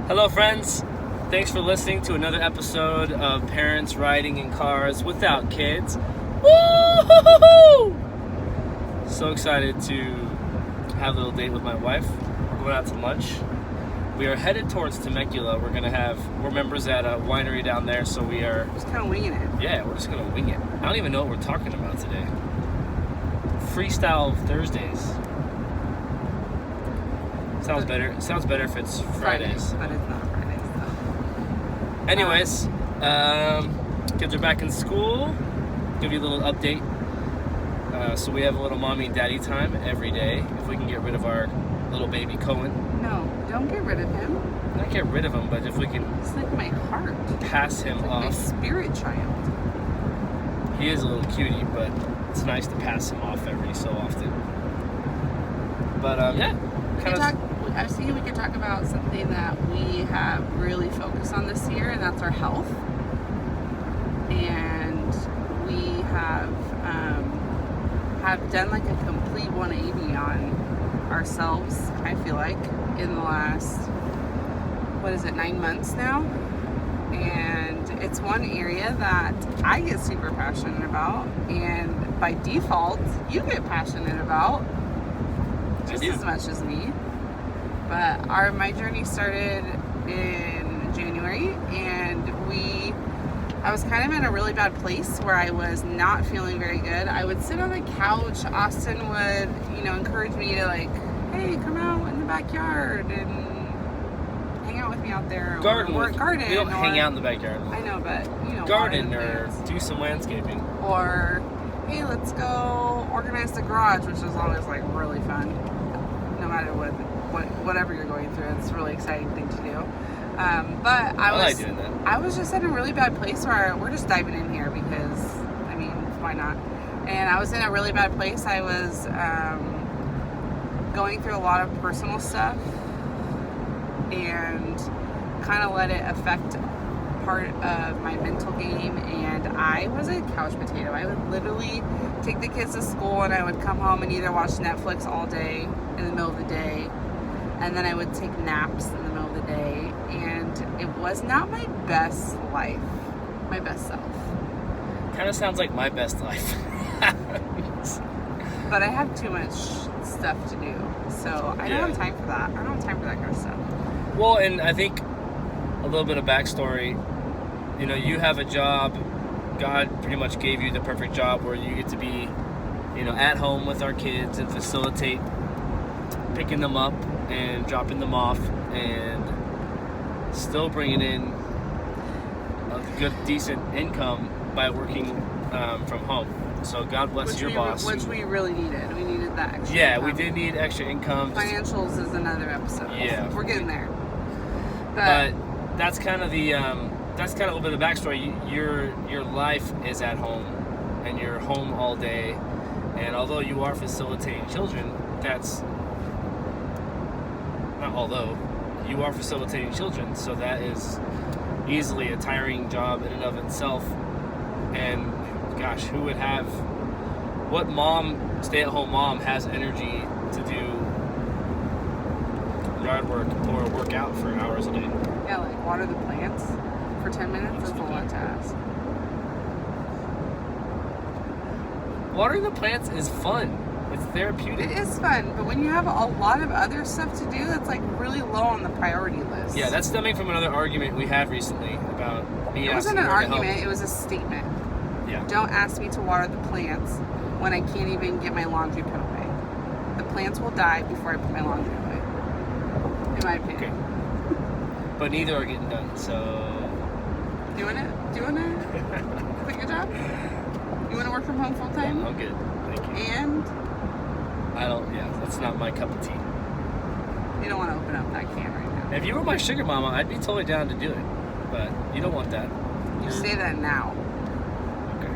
Hello, friends. Thanks for listening to another episode of Parents Riding in Cars Without Kids. Woo! So excited to have a little date with my wife. We're going out to lunch. We are headed towards Temecula. We're members at a winery down there, so we are... Just kind of winging it. Yeah, we're just going to wing it. I don't even know what we're talking about today. Freestyle Thursdays. Sounds better. It sounds better if it's Fridays. But it's not Fridays, though. Anyways, kids are back in school. Give you a little update. So we have a little mommy and daddy time every day. If we can get rid of our little baby Cohen. No, don't get rid of him. Not get rid of him, but if we can It's like my heart. pass him It's like my off. spirit child. He is a little cutie, but it's nice to pass him off every so often. But yeah, I was thinking we could talk about something that we have really focused on this year, and that's our health. And we have done like a complete 180 on ourselves, I feel like, in the last, 9 months now. And it's one area that I get super passionate about, and by default, you get passionate about just as much as me. But my journey started in January, and I was kind of in a really bad place where I was not feeling very good. I would sit on the couch. Austin would, encourage me to like, hey, come out in the backyard and hang out with me out there. garden. Or We garden. don't hang out in the backyard. I know, but Garden water the or plants. do some landscaping. Or hey, let's go organize the garage, which is always like really fun. No matter whatever you're going through, it's a really exciting thing to do. But I like doing that. I was just in a really bad place where we're just diving in here because, why not? And I was in a really bad place. I was going through a lot of personal stuff and kind of let it affect part of my mental game, and I was a couch potato. I would literally take the kids to school and I would come home and either watch Netflix all day in the middle of the day, and then I would take naps in the middle of the day, and it was not my best life, my best self. Kind of sounds like my best life. But I have too much stuff to do, so I don't have time for that. I don't have time for that kind of stuff. Well, and I think a little bit of backstory. You have a job. God pretty much gave you the perfect job where you get to be, at home with our kids and facilitate picking them up and dropping them off and still bringing in a good, decent income by working from home. So God bless your boss. Which we really needed. We needed that extra income. We did need extra income. Financials is another episode. Yeah. We're getting there. But that's kind of the that's kind of a little bit of backstory. Your life is at home, and you're home all day. And although you are facilitating children, you are facilitating children, so that is easily a tiring job in and of itself. And gosh, what stay-at-home mom has energy to do yard work or work out for hours a day? Yeah, like water the plants for 10 minutes is a lot to ask. Watering the plants is fun. It's therapeutic. It is fun, but when you have a lot of other stuff to do, that's like really low on the priority list. Yeah, that's stemming from another argument we had recently about me It asking wasn't an her to help. argument, it was a statement. Yeah. Don't ask me to water the plants when I can't even get my laundry put away. The plants will die before I put my laundry away. In my opinion. Okay. But neither are getting done, so... Do you want to quit your job? You want to work from home full time? I'm good. Thank you. And that's not my cup of tea. you don't want to open up that can right now. If you were my sugar mama, I'd be totally down to do it. But you don't want that. You say that now. Okay.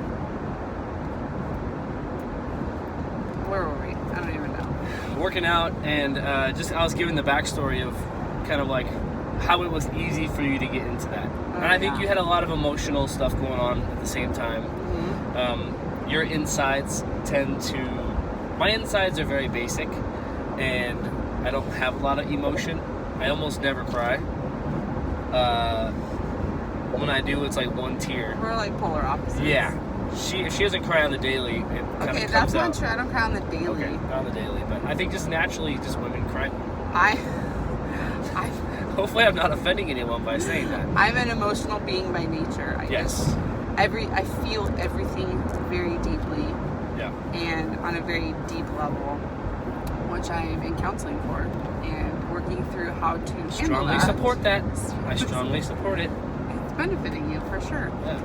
Where were we? I don't even know. Working out, and I was giving the backstory of kind of like how it was easy for you to get into that. And I think you had a lot of emotional stuff going on at the same time. Mm-hmm. Your insides my insides are very basic, and I don't have a lot of emotion. I almost never cry. When I do, it's like one tear. We're like polar opposites. Yeah. She doesn't cry on the daily. It kind Okay, of that's comes not out. true. I don't cry on the daily. Okay, not on the daily, but I think just naturally, just women cry. I Hopefully, I'm not offending anyone by saying that. I'm an emotional being by nature. Yes. I feel everything very deeply. Yeah. And on a very deep level, which I'm in counseling for and working through how to handle Strongly that. support that. I strongly support it. It's benefiting you for sure. Yeah.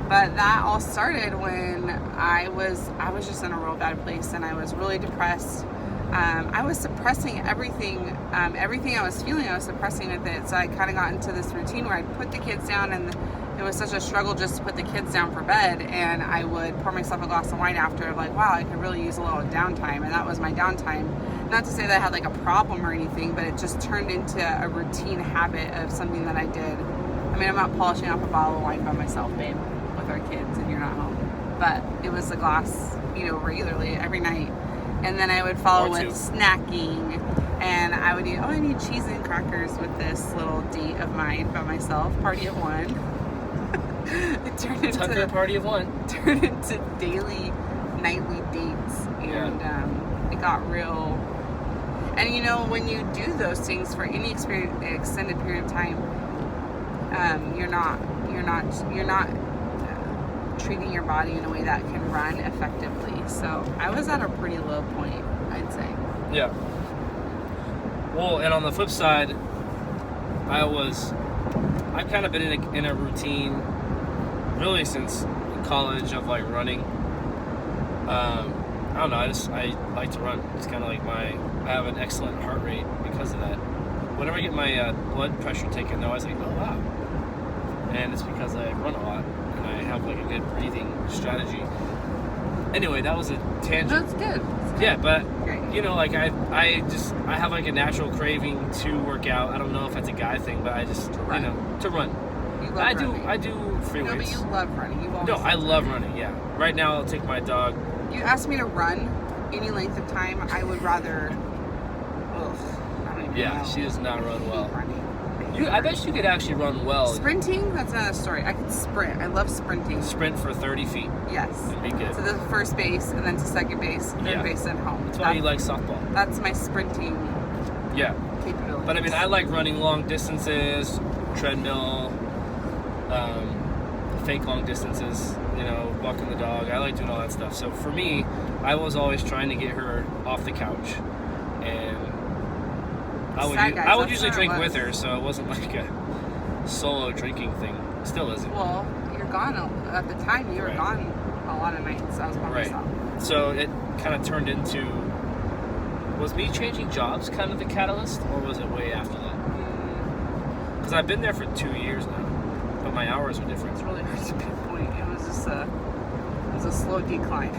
But that all started when I was just in a real bad place, and I was really depressed. I was suppressing everything I was feeling. I was suppressing with it. So I kind of got into this routine where I'd put the kids down, and it was such a struggle just to put the kids down for bed. And I would pour myself a glass of wine after, like, wow, I could really use a little downtime. And that was my downtime. Not to say that I had like a problem or anything, but it just turned into a routine habit of something that I did. I mean, I'm not polishing off a bottle of wine by myself, babe, with our kids, and you're not home. But it was a glass, regularly every night. And then I would follow with snacking, and I would eat, I need cheese and crackers with this little date of mine by myself, party of one. It turned into party of one. Turned into daily, nightly dates, and it got real. And when you do those things for any extended period of time, you're not treating your body in a way that can run effectively. So I was at a pretty low point, I'd say. Yeah. Well, and on the flip side, I've kind of been in a routine really since college of like running. I don't know, I like to run. It's kind of like I have an excellent heart rate because of that. Whenever I get my blood pressure taken, though, I was like, oh wow. And it's because I run a lot. I have like a good breathing strategy. Anyway, that was a tangent. That's good. Yeah, but Great. I have like a natural craving to work out. I don't know if that's a guy thing, but I just to run. You love running. I do free weights. No, but you love running. You've always No, I love running. Yeah. Right now, I'll take my dog. You asked me to run any length of time, I would rather. Ugh, I don't even know. Yeah, she does not run well. Running. I bet you could actually run well. Sprinting? That's another story. I could sprint. I love sprinting. Sprint for 30 feet. Yes. It'd be good. So the first base, and then to second base, third base, and home. That's why you like softball. That's my sprinting capability. But I mean, I like running long distances, treadmill, fake long distances, walking the dog. I like doing all that stuff. So for me, I was always trying to get her off the couch, and I would usually drink with her, so it wasn't like a solo drinking thing. Still isn't. Well, you're gone at the time. You were gone a lot of nights. I was by myself. So it kind of turned into, was me changing jobs kind of the catalyst, or was it way after that? Because I've been there for 2 years now, but my hours are different. It's really hard to pinpoint. It was just a slow decline.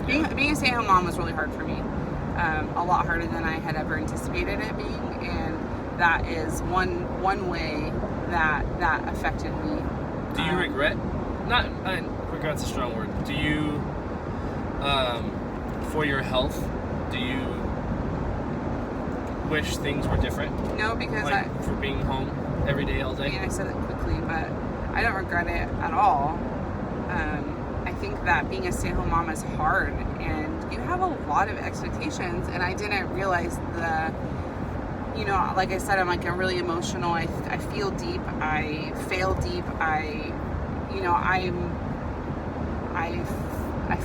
Being a stay-at-home mom was really hard for me. A lot harder than I had ever anticipated it being, and that is one way that affected me. Do you regret? Not regret's a strong word. Do you, for your health, do you wish things were different? No, because for being home every day, all day. I mean, I said it quickly, but I don't regret it at all. I think that being a stay-at-home mom is hard, and you have a lot of expectations, and I didn't realize like I said, I'm really emotional. I feel deep. I fail deep. I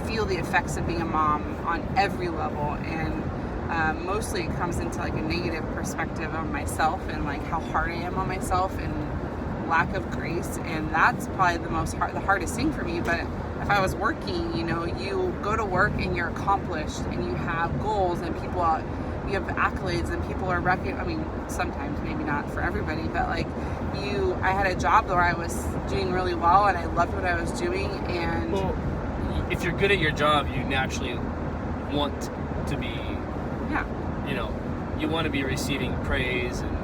feel the effects of being a mom on every level, and mostly it comes into like a negative perspective on myself, and like how hard I am on myself, and lack of grace, and that's probably the hardest thing for me. But if I was working, you go to work and you're accomplished, and you have goals, and you have accolades, and people are I mean, sometimes, maybe not for everybody, but I had a job where I was doing really well, and I loved what I was doing, and if you're good at your job, you naturally want to be, you want to be receiving praise. And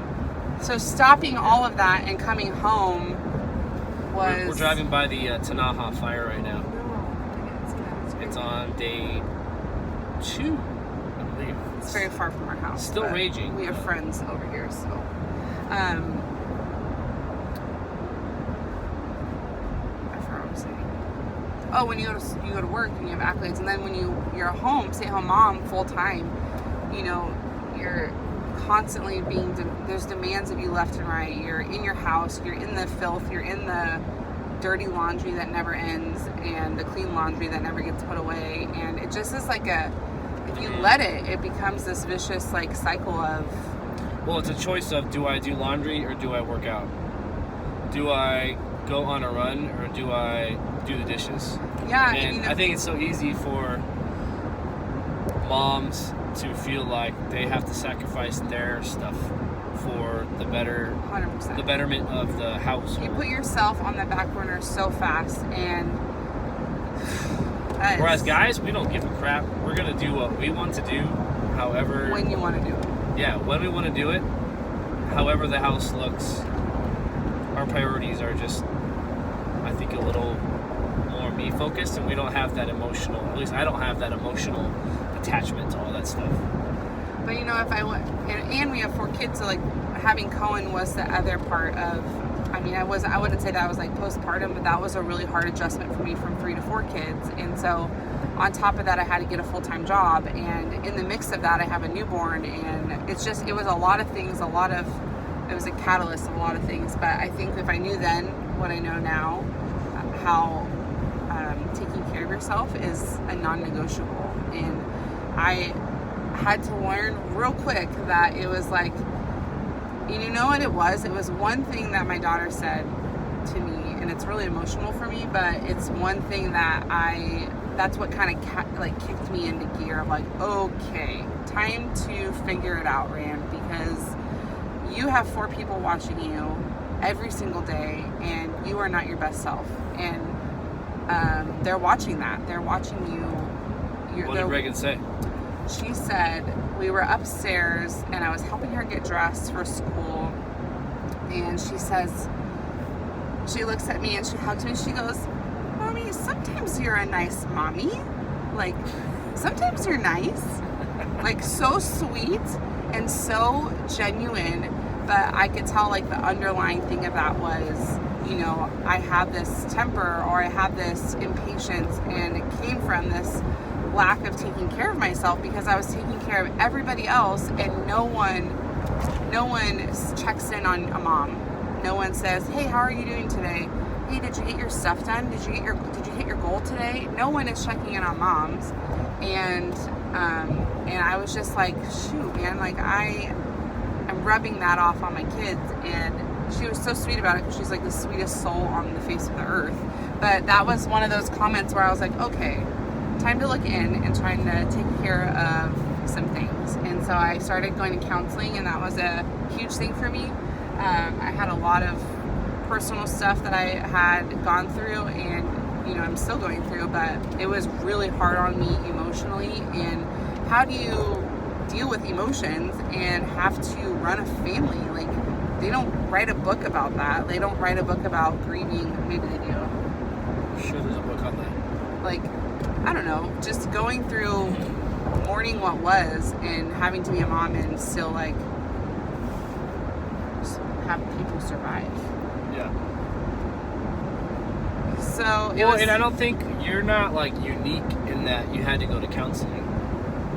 so stopping all of that and coming home was... We're driving by the Tanaha fire right now. It's on day 2, I believe. It's very far from our house. Still raging. We have friends over here, so... oh, when you go to work and you have accolades, and then when you're a home, stay-at-home mom full time, you know, you're constantly there's demands of you left and right. You're in your house, you're in the filth, you're in the dirty laundry that never ends, and the clean laundry that never gets put away, and it just is like if you let it becomes this vicious like cycle of. Well, it's a choice of, do I do laundry or do I work out? Do I go on a run or do I do the dishes? Yeah, and I think it's so easy for moms to feel like they have to sacrifice their stuff for the 100%. the betterment of the house. You put yourself on the back burner so fast, and whereas guys, we don't give a crap. We're gonna do what we want to do, however. When you want to do it. Yeah, when we want to do it, however the house looks. Our priorities are just, I think, a little more me focused, and we don't have that emotional. At least I don't have that emotional attachment to all that stuff. But you know, if I went, and we have 4 kids, so like having Cohen was the other part of. I mean, I wouldn't say that I was like postpartum, but that was a really hard adjustment for me from 3 to 4 kids, and so on top of that, I had to get a full-time job, and in the mix of that, I have a newborn, and it was a lot of things, it was a catalyst of a lot of things. But I think if I knew then what I know now, how taking care of yourself is a non-negotiable, and I had to learn real quick that it was like, you know what it was? It was one thing that my daughter said to me, and it's really emotional for me, but it's one thing that's what kind of kicked me into gear of like, okay, time to figure it out, Rand, because you have 4 people watching you every single day, and you are not your best self, and they're watching that. They're watching you. What did Reagan say? She said, we were upstairs, and I was helping her get dressed for school, and she looks at me, and she hugs me, and she goes, Mommy, sometimes you're a nice mommy. Like, sometimes you're nice. Like, so sweet and so genuine, but I could tell like the underlying thing of that was, you know, I have this temper, or I have this impatience, and it came from this lack of taking care of myself, because I was taking care of everybody else, and no one checks in on a mom. No one says, hey, how are you doing today? Hey, did you get your stuff done? Did you hit your goal today? No one is checking in on moms, and I was just like, shoot, man, like I'm rubbing that off on my kids, and she was so sweet about it, because she's like the sweetest soul on the face of the earth. But that was one of those comments where I was like, okay, time to look in and trying to take care of some things. And so I started going to counseling, and that was a huge thing for me. I had a lot of personal stuff that I had gone through, and you know, I'm still going through, but it was really hard on me emotionally. And how do you deal with emotions and have to run a family? Like, they don't write a book about that. They don't write a book about grieving. Maybe they do. I'm sure there's a book on that. Like, I don't know, just going through mourning what was, and having to be a mom, and still like have people survive. Yeah. So and I don't think you're not like unique in that you had to go to counseling.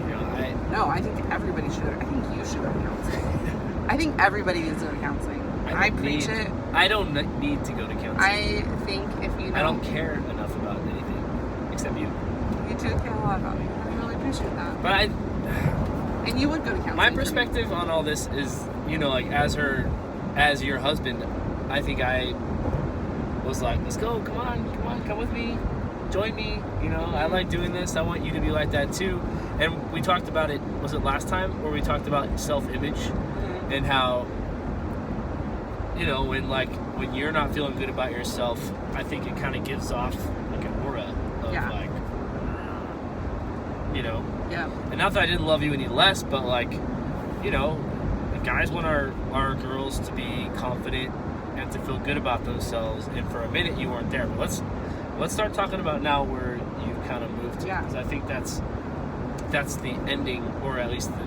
You know, No, I think everybody should. I think you should go to counseling. I think everybody needs to go to counseling. I preach it. I don't need to go to counseling. I think if you know, I don't care enough about anything except you. You do care a lot about me. I really appreciate that. But and you would go to counseling. My perspective on all this is, you know, like as your husband, I think I was like, let's go, come with me, join me, you know, I like doing this, I want you to be like that too. And we talked about it, was it last time, where we talked about self-image, and how, you know, when you're not feeling good about yourself, I think it kind of gives off like an aura of like, you know, and not that I didn't love you any less, but like, you know, guys want our girls to be confident and to feel good about themselves, and for a minute you weren't there. But let's start talking about now where you've kind of moved to, because I think that's the ending, or at least the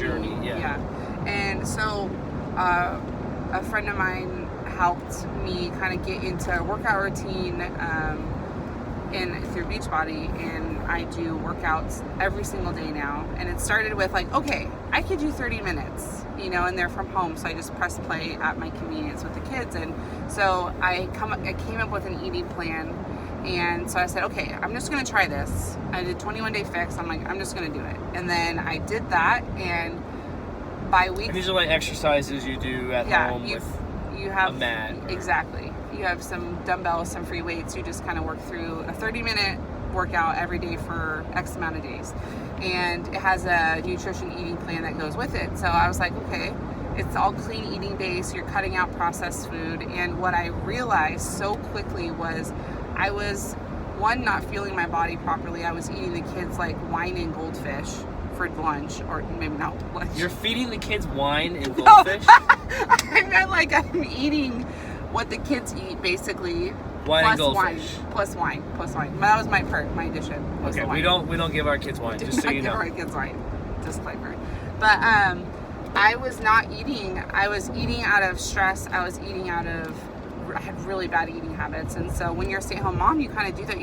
journey. Yeah. And so a friend of mine helped me kind of get into a workout routine, and, you know, I was like, okay, time to figure this out. And so I started going to counseling, and that was a huge thing for me. And I think if you know, my perspective on all this is, you know, like as your husband, I think I was like, let's go, come on with me, join me, you know, I like doing this, I want you to be like that too. And we talked about it, was it last time, where we talked about self-image, and how, you know, when you're not feeling good about yourself, I think it kind of gives off like an aura of, you know, through Beachbody, and I do workouts every single day now. And it started with like, okay, I could do 30 minutes, you know, and they're from home, so I just press play at my convenience with the kids. And so I came up with an eating plan, and so I said, okay, I'm just gonna try this. I did 21-day fix. I'm like, I'm just gonna do it. And then I did that, and by week, and these are like exercises you do at home with you have a mat. Exactly. You have some dumbbells, some free weights. You just kind of work through a 30-minute workout every day for X amount of days. And it has a nutrition eating plan that goes with it. So I was like, okay, it's all clean eating based. You're cutting out processed food. And what I realized so quickly was I was, one, not feeling my body properly. I was eating the kids like wine and goldfish for lunch, or maybe not lunch. You're feeding the kids wine and goldfish? I meant like I'm eating what the kids eat, basically. Wine and goldfish. Plus wine. That was my addition. Okay, we don't give our kids wine, just so you know. Give our kids wine. Disclaimer. But I was not eating. I was eating out of stress. I had really bad eating habits. And so when you're a stay-at-home mom, you kind of do that.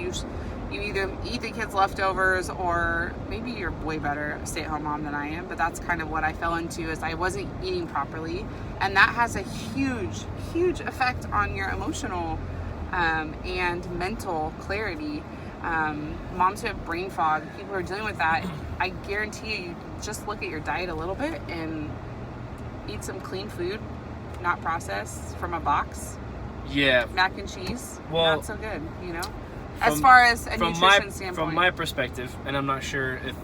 You either eat the kids' leftovers, or maybe you're way better stay-at-home mom than I am, but that's kind of what I fell into, is I wasn't eating properly. And that has a huge effect on your emotional and mental clarity. Moms who have brain fog, people who are dealing with that, I guarantee you just look at your diet a little bit and eat some clean food, not processed from a box. Yeah. Mac and cheese, well, not so good, you know? As far as a nutrition standpoint. From my perspective, and I'm not sure if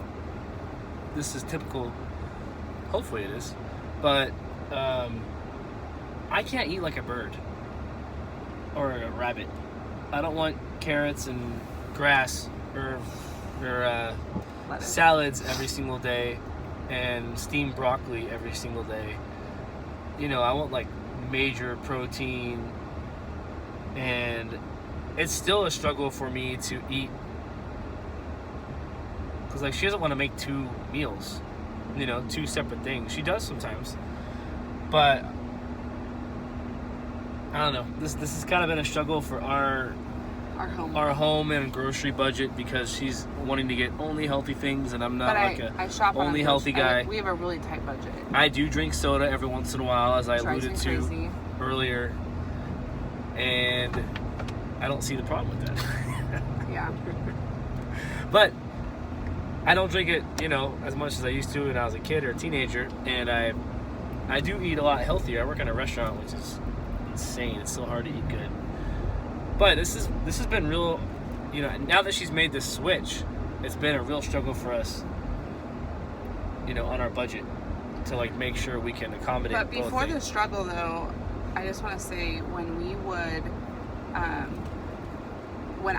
this is typical, hopefully it is, but I can't eat like a bird or a rabbit. I don't want carrots and grass or salads every single day and steamed broccoli every single day. You know, I want like major protein, and it's still a struggle for me to eat, because like she doesn't want to make 2 meals, you know, 2 separate things. She does sometimes, but I don't know. This has kind of been a struggle for our home and grocery budget, because she's wanting to get only healthy things, and I'm not I shop only healthy guy. We have a really tight budget. I do drink soda every once in a while, as I alluded to earlier, and I don't see the problem with that. Yeah. But I don't drink it, you know, as much as I used to when I was a kid or a teenager, and I do eat a lot healthier. I work in a restaurant, which is insane. It's so hard to eat good. But this has been real, you know, now that she's made this switch, it's been a real struggle for us, you know, on our budget, to like make sure we can accommodate both things. But before the struggle, though, I just want to say, when we would when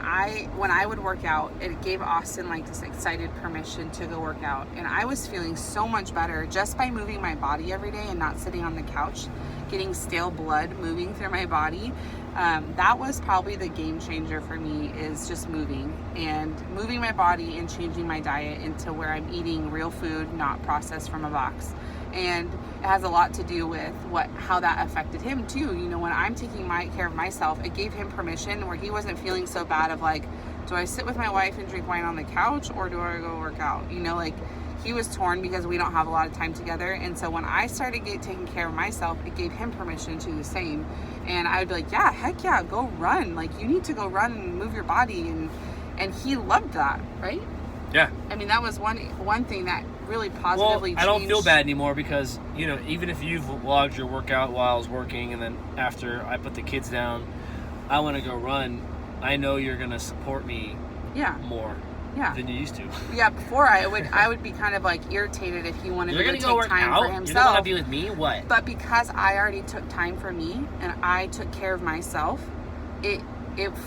I would work out, it gave Austin like this excited permission to go work out, and I was feeling so much better just by moving my body every day and not sitting on the couch, getting stale blood moving through my body. That was probably the game changer for me, is just moving my body and changing my diet into where I'm eating real food, not processed from a box. And it has a lot to do with how that affected him too. You know, when I'm taking care of myself, it gave him permission where he wasn't feeling so bad of like, do I sit with my wife and drink wine on the couch, or do I go work out? You know, like he was torn because we don't have a lot of time together. And so when I started taking care of myself, it gave him permission to do the same. And I would be like, yeah, heck yeah, go run. Like, you need to go run and move your body. And he loved that, right? Yeah. I mean, that was one thing that really positively changed. I don't feel bad anymore, because, you know, even if you've logged your workout while I was working, and then after I put the kids down, I want to go run, I know you're going to support me more than you used to. Yeah, before I would be kind of like irritated if he wanted to take time for himself. You don't want to be with me? What? But because I already took time for me and I took care of myself, it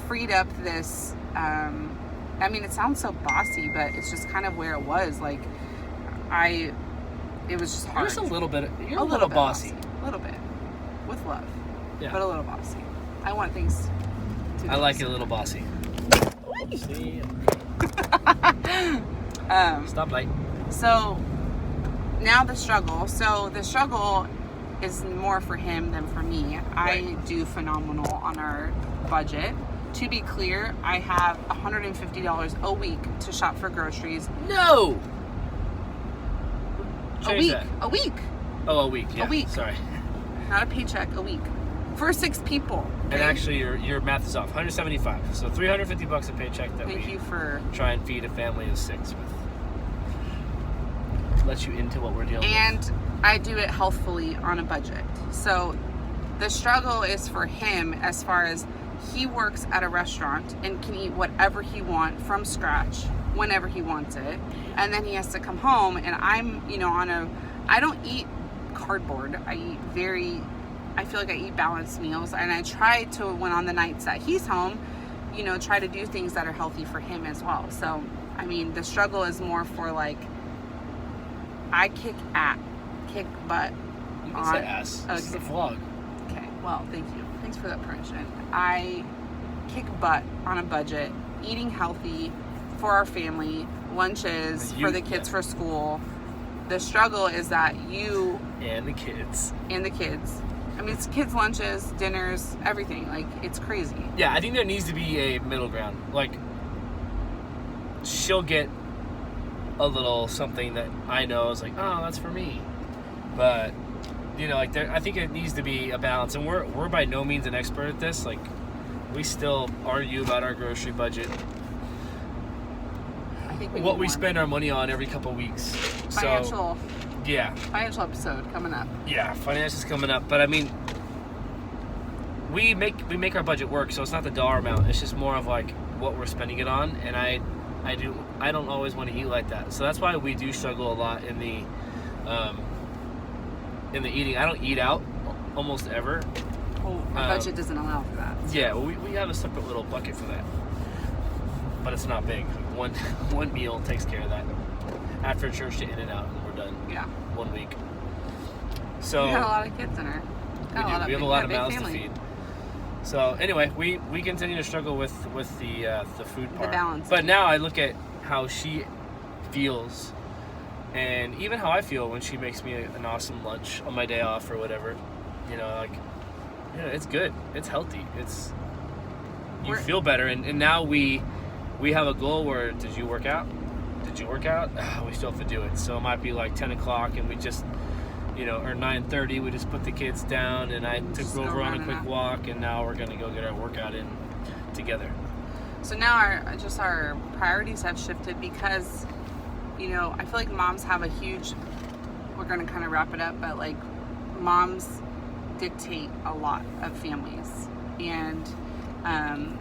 freed up this, I mean, it sounds so bossy, but it's just kind of where it was. Like, it was just hard. You're a little bossy. A little bit. With love. Yeah. But a little bossy. I want things to be like it a little bossy. See? Stoplight. So, now the struggle. So, the struggle is more for him than for me. Right. I do phenomenal on our budget to be clear, I have $150 a week to shop for groceries. No! A week. A week. Oh, a week. Yeah. A week. Sorry. Not a paycheck. A week. For 6 people. Okay? And actually, your math is off. 175. So $350 a paycheck that Thank you for try and feed a family of 6 with. Let you into what we're dealing with. And I do it healthfully on a budget. So the struggle is for him as far as he works at a restaurant and can eat whatever he wants from scratch whenever he wants it. And then he has to come home and I'm, I don't eat cardboard. I feel like I eat balanced meals, and I try to, when on the nights that he's home, try to do things that are healthy for him as well. So, I mean, the struggle is more for like, I kick butt. You can say ass. Okay. This is a vlog. Okay, well, thank you. Thanks for that permission. I kick butt on a budget, eating healthy for our family, lunches for the kids for school. The struggle is that you... And the kids. I mean, it's kids' lunches, dinners, everything. Like, it's crazy. Yeah, I think there needs to be a middle ground. Like, she'll get a little something that I know is like, oh, that's for me. But, I think it needs to be a balance. And we're by no means an expert at this. Like, we still argue about our grocery budget. I think we spend our money on every couple weeks. Financial episode coming up. Yeah, financials coming up. But I mean, we make our budget work, so it's not the dollar amount. It's just more of like what we're spending it on. And I don't always want to eat like that. So that's why we do struggle a lot in the eating. I don't eat out almost ever. Oh, our budget doesn't allow for that. Yeah, well, we have a separate little bucket for that, but it's not big. One meal takes care of that. After church to In and Out, and we're done. Yeah. 1 week. So we got a lot of kids in her. We have a lot of mouths to feed. So anyway, we continue to struggle with the food part. The balance. But now I look at how she feels, and even how I feel when she makes me an awesome lunch on my day off or whatever. It's good. It's healthy. You feel better, and now we have a goal where did you work out? We still have to do it. So it might be like 10 o'clock and we just, or 9:30, we just put the kids down and I took Grover on a quick walk, and now we're going to go get our workout in together. So now our priorities have shifted because, I feel like moms have a huge, we're going to kind of wrap it up, but like moms dictate a lot of families, and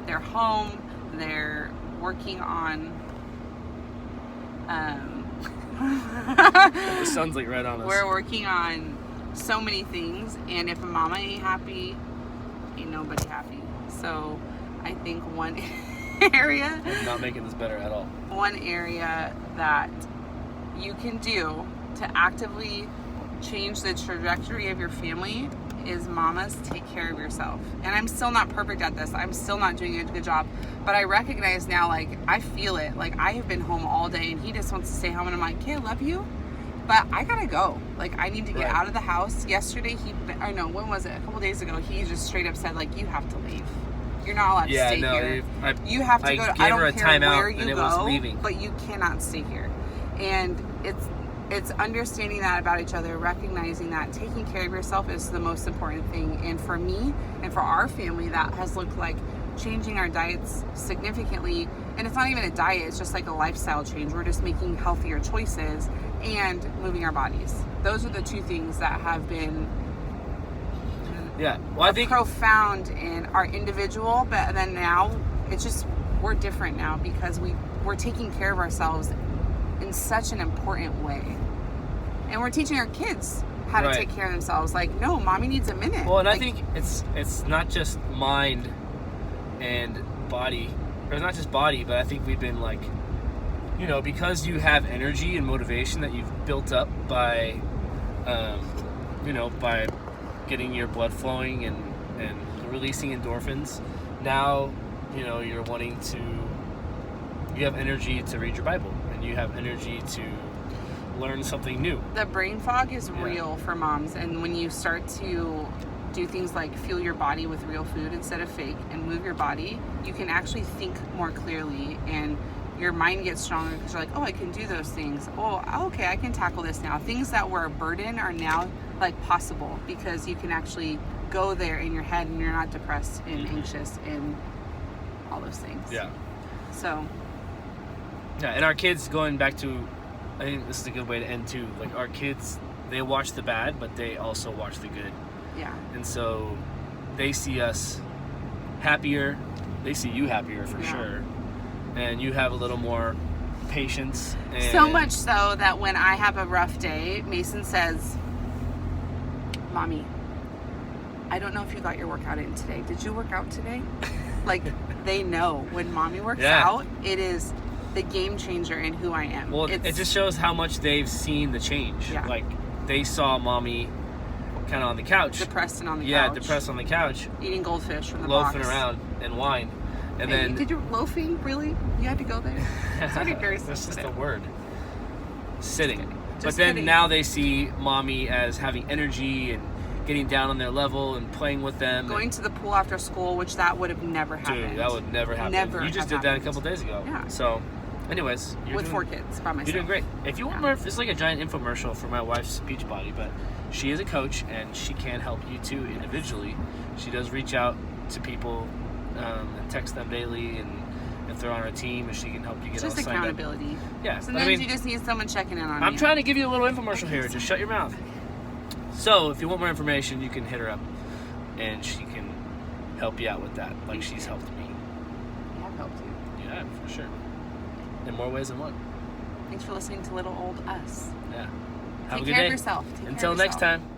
they're home, they're working on The sun's like right on us. We're working on so many things, and if a mama ain't happy, ain't nobody happy. So I think one area, I'm not making this better at all. One area that you can do to actively change the trajectory of your family is mamas, take care of yourself. And I'm still not perfect at this. I'm still not doing a good job. But I recognize now, like, I feel it. Like, I have been home all day and he just wants to stay home. And I'm like, okay, I love you, but I gotta go. Like, I need to get out of the house. Yesterday, when was it? A couple days ago, he just straight up said, like, you have to leave. You're not allowed to stay here. You have to go. I don't care where you go, but you cannot stay here. And it's understanding that about each other, recognizing that taking care of yourself is the most important thing. And for me and for our family, that has looked like changing our diets significantly. And it's not even a diet, it's just like a lifestyle change. We're just making healthier choices and moving our bodies. Those are the two things that have been I think profound in our individual, but then now it's just, we're different now because we're taking care of ourselves in such an important way, and we're teaching our kids how to take care of themselves. Like, no, mommy needs a minute. Well, and I think it's not just mind and body, or it's not just body, but I think we've been like, because you have energy and motivation that you've built up by by getting your blood flowing and releasing endorphins. Now you're wanting to, you have energy to read your Bible, and you have energy to learn something new. The brain fog is real for moms, and when you start to do things like fuel your body with real food instead of fake and move your body, you can actually think more clearly, and your mind gets stronger because you're like, oh, I can do those things. Oh, okay, I can tackle this now. Things that were a burden are now like possible because you can actually go there in your head and you're not depressed and anxious and all those things. Yeah. So. Yeah, and our kids, going back to, I think this is a good way to end too. Like, our kids, they watch the bad, but they also watch the good. Yeah. And so they see us happier. They see you happier for sure. And you have a little more patience. And so much so that when I have a rough day, Mason says, Mommy, I don't know if you got your workout in today. Did you work out today? Like, they know when Mommy works out, it is the game changer in who I am. Well, it just shows how much they've seen the change. Yeah. Like, they saw Mommy kind of on the couch. Depressed and on the couch. Yeah, depressed on the couch. Eating goldfish from the loafing box. around and wine. And hey, then... Did you loafing? Really? You had to go there? It's already very That's just a sensitive. word. Sitting. Just But then kidding. now they see Mommy as having energy and getting down on their level and playing with them. Going to the pool after school, which that would have never happened. Dude, that would never happen. Never You just have did that a happened. couple days ago. Yeah. So, anyways, With 4 kids by myself. You're doing great. If you want more, it's like a giant infomercial for my wife's Beachbody, but she is a coach and she can help you too individually. She does reach out to people and text them daily and throw on her team, and she can help you get all Just signed accountability. up. Yeah. Sometimes you just need someone checking in on you. I'm trying to give you a little infomercial here. Just shut your mouth. So, if you want more information, you can hit her up, and she can help you out with that, like she's helped me. I have helped you. Yeah, for sure. In more ways than one. Thanks for listening to Little Old Us. Yeah. Have Take a good care day. of yourself. Take care Until of next yourself. time.